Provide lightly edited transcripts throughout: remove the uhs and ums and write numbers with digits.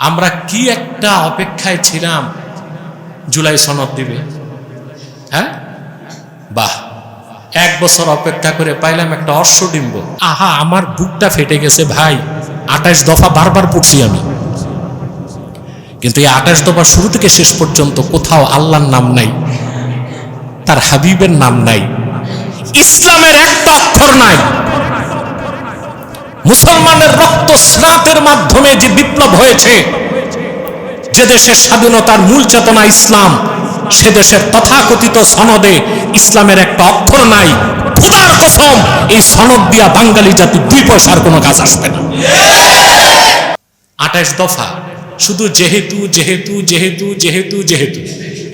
আমরা কি একটা অপেক্ষায় ছিলাম জুলাই সনদ দিবে। হ্যাঁ, বাহ, 1 বছর অপেক্ষা করে পাইলাম একটা অশ্বডিম্ব। আহা, আমার বুকটা ফেটে গেছে ভাই। 28 দফা বারবার পড়ছি আমি, কিন্তু এই 28 দফা শুরু থেকে শেষ পর্যন্ত কোথাও আল্লাহর নাম নাই, তার হাবিবের নাম নাই, ইসলামের একটা অক্ষর নাই। মুসলমানের রক্ত স্নাতের মাধ্যমে যে বিপ্লব হয়েছে, যে দেশের স্বাধীনতার মূল চেতনা ইসলাম, সে দেশের তথাকথিত সনদে ইসলামের একটা অক্ষর নাই। খোদার কসম, এই সনদ দিয়া বাঙালি জাতি 2 পয়সার কোনো কাজ আসবে না। 28 দফা শুধু যেহেতু যেহেতু যেহেতু যেহেতু যেহেতু,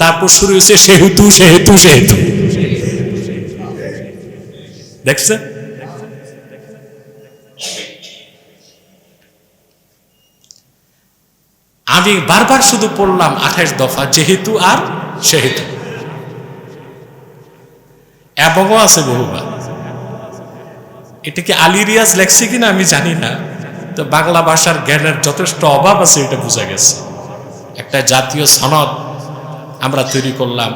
তারপর শুরু হয়েছে সেহেতু সেহেতু সেহেতু। দেখছেন? আমি বারবার শুধু পড়লাম 28 দফা যেহেতু আর সেহেতু, এবংও আছে বহুবার। এটা কি আলী রিয়াজ লেখছে কিনা আমি জানি না, তো বাংলা ভাষার জ্ঞানের যথেষ্ট অভাব আছে এটা বোঝা গেছে। একটা জাতীয় সনদ আমরা তৈরি করলাম,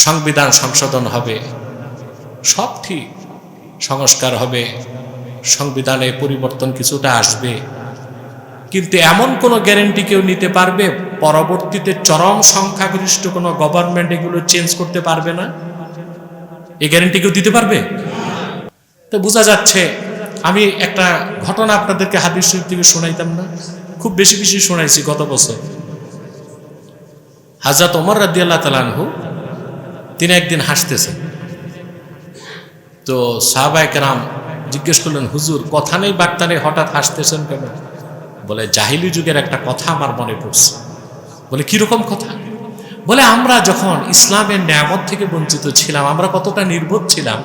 সংবিধান সংশোধন হবে, সব ঠিক, সংস্কার হবে, সংবিধানে পরিবর্তন কিছুটা আসবে, কিন্তু এমন কোনো গ্যারেন্টি কেউ নিতে পারবে পরবর্তীতে চরম সংখ্যাগরিষ্ঠ কোনো গভর্নমেন্ট এগুলো চেঞ্জ করতে পারবে না? এই গ্যারেন্টি কেউ দিতে পারবে? তো বোঝা যাচ্ছে। আমি একটা ঘটনা আপনাদেরকে হাদিস শরীফ থেকে শোনাইতাম না, খুব বেশি বেশি শোনাইছি গত বছর। হযরত ওমর রাদিয়াল্লাহু তাআলা আনহু তিনি একদিন হাসতেছেন, তো সাহাবায়ে কেরাম জিজ্ঞেস করলেন, হুজুর কথা নেই বার্তা নেই হঠাৎ হাসতেছেন কেন? বলে, জাহিলি যুগের একটা কথা আমার মনে পড়ছে। বলে, কিরকম কথা? বলে, আমরা যখন ইসলামের নিয়ামত থেকে বঞ্চিত ছিলাম, আমরা কতটা নির্বোধ ছিলাম।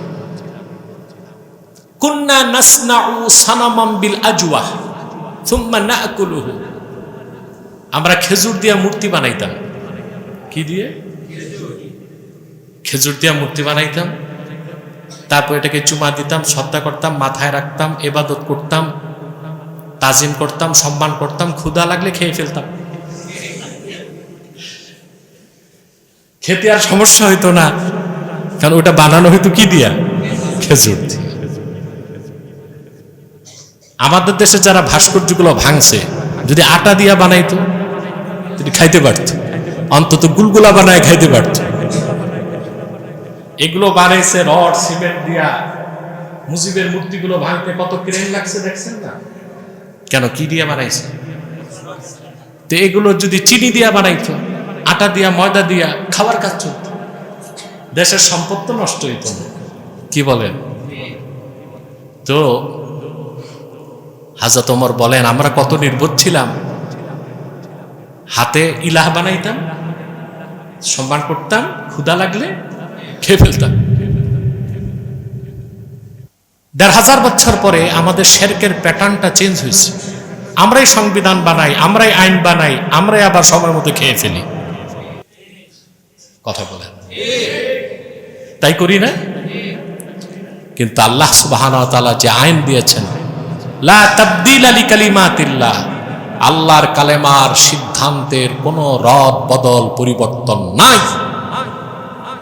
কুন্না নাসনাউ সানামাম বিল আজওয়াহ সুম্মা নাকুলুহু, আমরা খেজুর দিয়া মূর্তি বানাইতাম। কি দিয়ে? খেজুর দিয়া মূর্তি বানাইতাম, তারপর এটাকে চুমা দিতাম, শ্রদ্ধা করতাম, মাথায় রাখতাম, ইবাদত করতাম, তাজিম করতাম, সম্মান করতাম, ক্ষুধা লাগলে খেয়ে ফেলতাম। খেতে আর সমস্যা হইতো না, কারণ ওটা বানানো হইতো কি দিয়া? খেজুর দিয়ে। আমাদের দেশে যারা ভাস্কর্যগুলো ভাঙছে, যদি আটা দিয়া বানাইতো যদি খাইতে পারত, অন্তত গুলগুলা বানায় খাইতে পারত। এগুলো বানাইছে রড সিমেন্ট দিয়া। মুজিবের মূর্তিগুলো ভাঙতে কত ক্রেন লাগছে দেখছেন না? কেন, কি দিয়া বানাইছে? তো এগুলো যদি চিনি দিয়া বানাইতো, আটা দিয়া, ময়দা দিয়া, খাবার কাজ চলত, দেশের সম্পদ তো নষ্ট হইত না। কি বলেন? তো হযরত ওমর বলেন, আমরা কত নির্বোধ ছিলাম। হাতে ইলাহ বানাইতাম, সম্মান করতাম, ক্ষুধা লাগলে খেয়ে ফেলতাম। ১৫০০ বছর পরে আমাদের শিরকের প্যাটার্নটা চেঞ্জ হয়েছে। আমরাই সংবিধান বানাই, আমরাই আইন বানাই, আমরাই আবার সময় মতো খেয়ে ফেলি। কথা বলেন, তাই করি না? কিন্তু আল্লাহ সুবহানাহু ওয়া তাআলা যে আইন দিয়েছেন, লা তাবদীলা লিকালিমাতিল্লাহ, আল্লাহর কালেমার সিদ্ধান্তের কোনো রদ বদল পরিবর্তন নাই।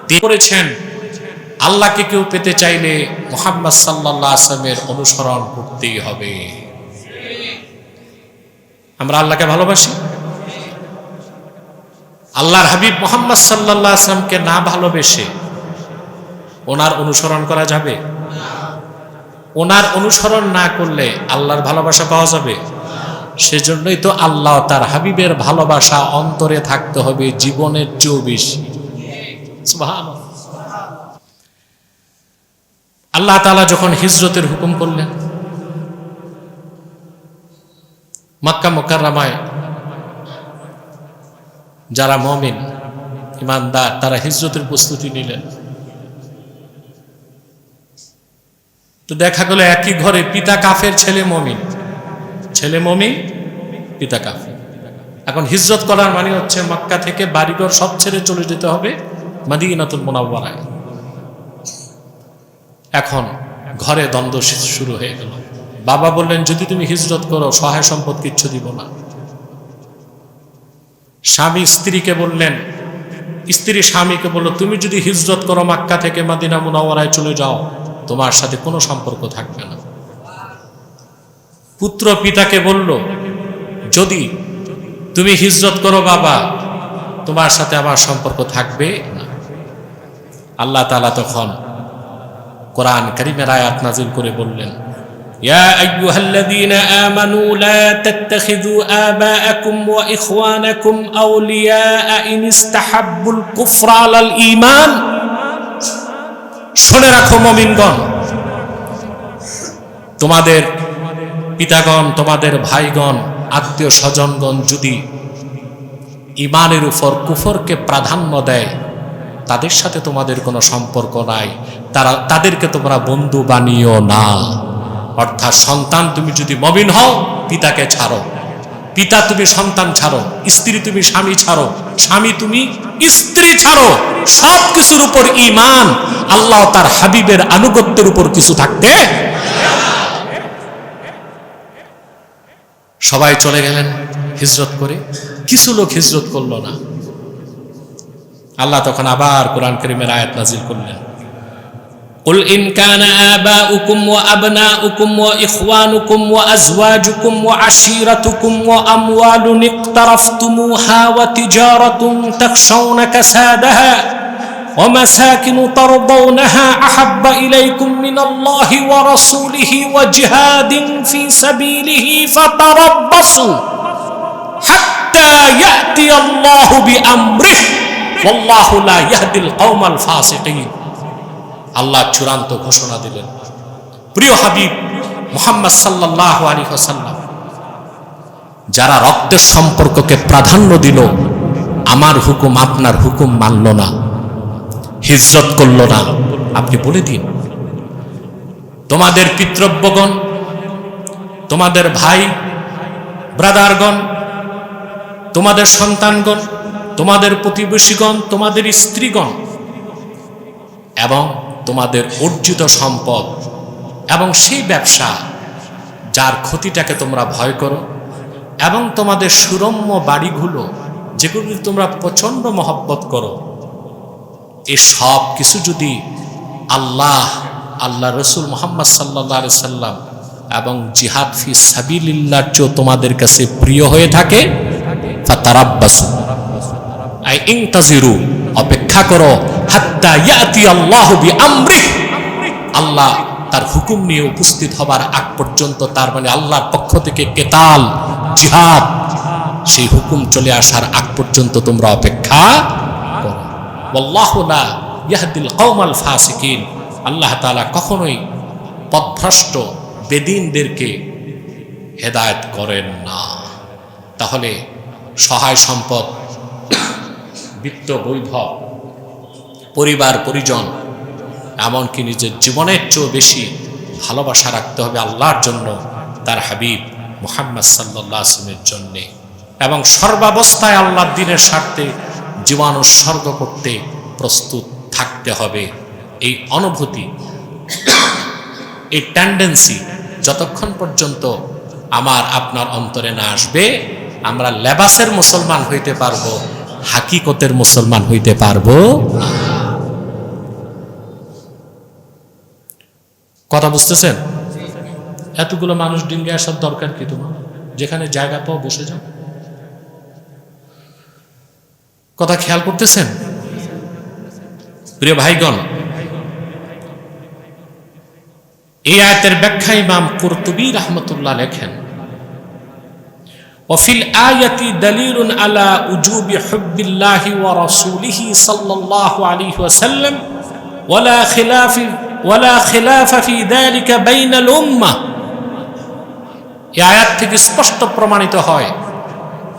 তিনি করেছেন, আল্লাহকে কেউ পেতে চাইলে মুহাম্মদ সাল্লাল্লাহু আলাইহি ওয়াসাল্লামের অনুসরণ করতেই হবে। আমরা আল্লাহকে ভালোবাসি, আল্লাহর হাবিব মুহাম্মদ সাল্লাল্লাহু আলাইহি ওয়াসাল্লামকে না ভালোবেসে ওনার অনুসরণ করা যাবে? ওনার অনুসরণ না করলে আল্লাহর ভালোবাসা পাওয়া যাবে? সেজন্যই তো আল্লাহ তার হাবিবের ভালোবাসা অন্তরে থাকতে হবে জীবনের 24। সুবহানাল্লাহ। আল্লাহ তাআলা যখন হিজরতের হুকুম করলেন, মক্কা মুকাররমায় যারা মুমিন ঈমানদার তারা হিজরতের প্রস্তুতি নিলেন। তো দেখা গেল একই ঘরে পিতা কাফের, ছেলে মুমিন, ছেলে মুমিন, পিতা কাফের। এখন হিজরত করার মানে হচ্ছে মক্কা থেকে বাড়িঘর সব ছেড়ে চলে যেতে হবে মদিনাতুল মুনাওয়ারায়। এখন ঘরে দ্বন্দ্ব শুরু হয়ে গেল, বাবা বললেন, যদি তুমি হিজরত করো সহায় সম্পদ কিচ্ছু দিব না। স্বামী স্ত্রীকে বললেন, স্ত্রী স্বামীকে বলল, তুমি যদি হিজরত করো মক্কা থেকে মদিনা মুনাওয়ারায় চলে যাও, তোমার সাথে কোনো সম্পর্ক থাকবে না। পুত্র পিতাকে বলল, যদি তুমি হিজরত করো বাবা, তোমার সাথে আমার সম্পর্ক থাকবে না। আল্লাহ তাআলা তখন কোরআন কারীমের আয়াত নাযিল করে বললেন, ইয়া আইয়ুহাল্লাযীনা আমানু লা তাত্তাখিযু আবাআকুম ওয়া ইখওয়ানাকুম আউলিয়া ইন ইসতাহাব্বুল কুফরা আলাল ঈমান। শুনে রাখো মুমিনগণ, তোমাদের পিতাগণ, তোমাদের ভাইগণ, আত্মীয় স্বজনগণ যদি ঈমানের উপর কুফরকে প্রাধান্য দেয়, তাদের সাথে তোমাদের কোনো সম্পর্ক নাই, তাদেরকে তোমরা বন্ধু বানিও না। অর্থাৎ সন্তান তুমি যদি মুমিন হও, পিতাকে ছাড়ো, পিতা তুমি সন্তান ছাড়ো, স্ত্রী তুমি স্বামী ছাড়ো, স্বামী তুমি স্ত্রী ছাড়ো। সব কিছুর উপর ঈমান, আল্লাহ তার হাবিবের আনুগত্যের উপর কিছু থাকতে। সবাই চলে গেলেন হিজরত করে, কিছু লোক হিজরত করলো না। আল্লাহ তখন আবার কোরআন কারীমের আয়াত নাযিল করলেন, قل إن كان آباؤكم وأبناؤكم وإخوانكم وأزواجكم وعشيرتكم وأموال اقترفتموها وتجارة تخشون كسادها ومساكن ترضونها أحب إليكم من الله ورسوله وجهاد في سبيله فتربصوا حتى يأتي الله بأمره والله لا يهدي القوم الفاسقين। আল্লাহ চূড়ান্ত ঘোষণা দিলেন, প্রিয় হাবিব মুহাম্মদ সাল্লাল্লাহু আলাইহি ওয়াসাল্লাম, যারা রক্তের সম্পর্ককে প্রাধান্য দিল, আমার হুকুম আপনার হুকুম মানল না, হিজরত করল না, আপনি বলে দিন, তোমাদের পিতৃব্যগণ, তোমাদের ভাই ব্রাদারগণ, তোমাদের সন্তানগণ, তোমাদের প্রতিবেশীগণ, তোমাদের স্ত্রীগণ এবং তোমাদের অর্জিত সম্পদ এবং সেই ব্যবসা যার ক্ষতিটাকে তোমরা ভয় করো, এবং তোমাদের সুরম্য বাড়িগুলো যেগুলো তোমরা প্রচণ্ড মহব্বত করো, এই সব কিছু যদি আল্লাহ রসুল মুহাম্মদ সাল্লাল্লাহু আলাইহি সাল্লাম এবং জিহাদ ফি সাবিলিল্লাহর চেয়ে তোমাদের কাছে প্রিয় হয়ে থাকে, ফাতারাব্বাসু আই ইনতাজিরু, অপেক্ষা করো, হাত্তা ইয়াতি আল্লাহু বিআমরিহি, আল্লাহ তার হুকুম নিয়ে উপস্থিত হবার আগ পর্যন্ত, তার মানে আল্লাহর পক্ষ থেকে কেতাল, জিহাদ, সেই হুকুম চলে আসার আগ পর্যন্ত তোমরা অপেক্ষা করো। ওয়াল্লাহু লা ইয়াহদিল কওমাল ফাসিকিন, আল্লাহ তাআলা কখনোই পথভ্রষ্ট বেদিনদেরকে হেদায়েত করেন না। তাহলে সহায় সম্পদ, বিত্ত বৈভব, পরিবার পরিজন, এমনকি নিজের জীবনের চেয়েও বেশি ভালোবাসা রাখতে হবে আল্লাহর জন্য, তার হাবিব মুহাম্মদ সাল্লাল্লাহু আলাইহি ওয়াসাল্লামের জন্যে, এবং সর্বাবস্থায় আল্লাহর দ্বীনের স্বার্থে জীবন উৎসর্গ করতে প্রস্তুত থাকতে হবে। এই অনুভূতি, এই টেন্ডেন্সি যতক্ষণ পর্যন্ত আমার আপনার অন্তরে না আসবে, আমরা লেবাসের মুসলমান হইতে পারবো, হাকিকতের মুসলমান হইতে পারবো না। কথা বুঝতেছেন? এতগুলো মানুষ ডিঙ্গে আসার দরকার কি তোমার? যেখানে জায়গা পাও বসে যাও। কথা খেয়াল করতেছেন? প্রিয় ভাইগণ, এই আয়াতের ব্যাখ্যা ইমাম কুরতুবী রাহমাতুল্লাহ লেখেন, ওয়াফিল আয়াতি দালিলুন আলা উজুবি হুব্বিল্লাহি ওয়া রাসূলিহি সাল্লাল্লাহু আলাইহি ওয়াসাল্লাম ওয়ালা খিলাফা ফি যালিকা বাইনাল উম্মাহ। এই আয়াত থেকে স্পষ্ট প্রমাণিত হয়,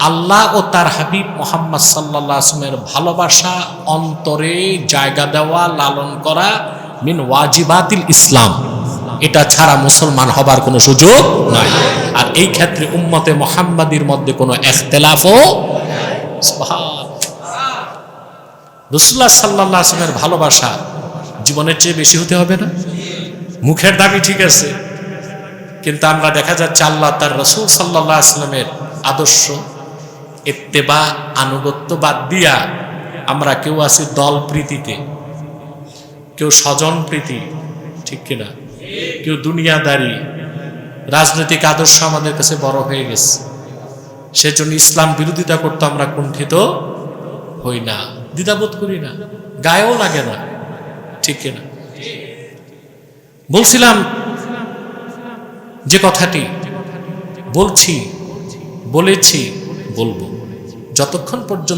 আল্লাহ ও তার হাবিব মুহাম্মদ সাল্লাল্লাহু আলাইহি ওয়াসাল্লামের ভালোবাসা অন্তরে জায়গা দেওয়া, লালন করা মিন ওয়াজিবাতিল ইসলাম, এটা ছাড়া মুসলমান হবার কোনো সুযোগ নাই। আর এই ক্ষেত্রে উম্মতে মুহাম্মাদির মধ্যে কোনো ইখতিলাফও রাসূলুল্লাহ সাল্লাল্লাহু আলাইহি ওয়াসাল্লামের ভালোবাসা জীবনের চেয়ে বেশি হতে হবে না? মুখের দাবি ঠিক আছে, কিন্তু আমরা দেখা যাচ্ছে আল্লাহ তার রাসূল সাল্লাল্লাহু আলাইহি ওয়াসাল্লামের আদর্শ ইত্তেবা আনুগত্য বাদ দিয়া আমরা কেউ আছি দল প্রীতিতে, কেউ স্বজন প্রীতি, ঠিক কিনা, কেউ দুনিয়াদারি, রাজনৈতিক আদর্শ আমাদের কাছে বড় হয়ে গেছে। সেজন্য ইসলাম বিরোধিতা করতে আমরা কুণ্ঠিত হই না, দ্বিধাবোধ করি না, গায়েও লাগে না, ঠিক কিনা। বলছিলাম যে কথাটি বলছি, বলেছি, বলবো, যতক্ষণ পর্যন্ত